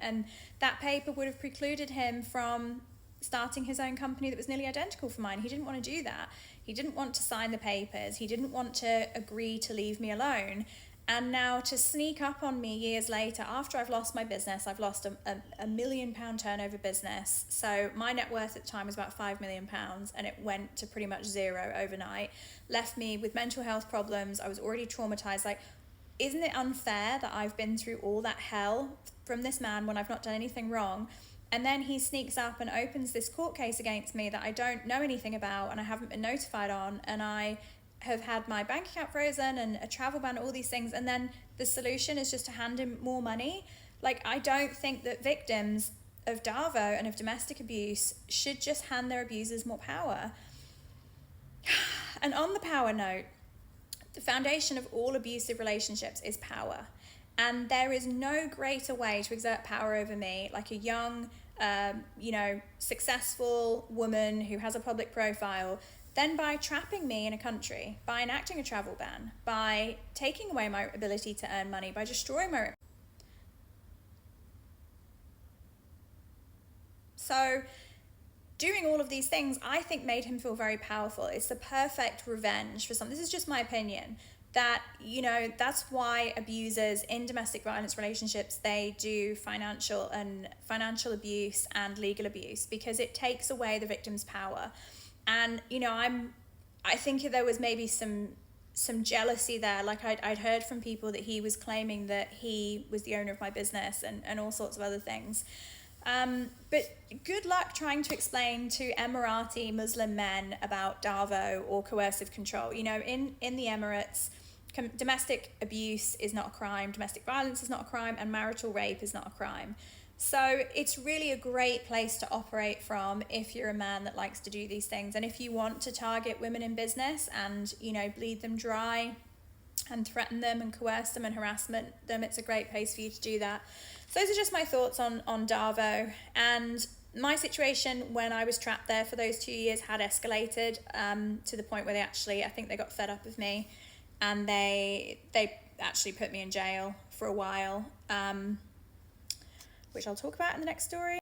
And that paper would have precluded him from starting his own company that was nearly identical for mine. He didn't want to do that. He didn't want to sign the papers. He didn't want to agree to leave me alone. And now to sneak up on me years later, after I've lost my business, I've lost a £1 million turnover business. So my net worth at the time was about £5 million, and it went to pretty much zero overnight. Left me with mental health problems. I was already traumatized. Like, isn't it unfair that I've been through all that hell from this man when I've not done anything wrong? And then he sneaks up and opens this court case against me that I don't know anything about and I haven't been notified on, and I have had my bank account frozen and a travel ban, all these things, and then the solution is just to hand him more money. Like, I don't think that victims of Darvo and of domestic abuse should just hand their abusers more power. And on the power note, the foundation of all abusive relationships is power. And there is no greater way to exert power over me, like a young, successful woman who has a public profile, than by trapping me in a country, by enacting a travel ban, by taking away my ability to earn money, by destroying my... So doing all of these things, I think, made him feel very powerful. It's the perfect revenge for something. This is just my opinion. That, that's why abusers in domestic violence relationships, they do financial abuse and legal abuse, because it takes away the victim's power. And, I think there was maybe some jealousy there. Like, I'd heard from people that he was claiming that he was the owner of my business and all sorts of other things. But good luck trying to explain to Emirati Muslim men about Darvo or coercive control. In the Emirates, domestic abuse is not a crime, domestic violence is not a crime, and marital rape is not a crime. So it's really a great place to operate from if you're a man that likes to do these things. And if you want to target women in business and, bleed them dry and threaten them and coerce them and harass them, it's a great place for you to do that. So those are just my thoughts on Darvo. And my situation when I was trapped there for those 2 years had escalated to the point where I think they got fed up with me, and they actually put me in jail for a while, which I'll talk about in the next story.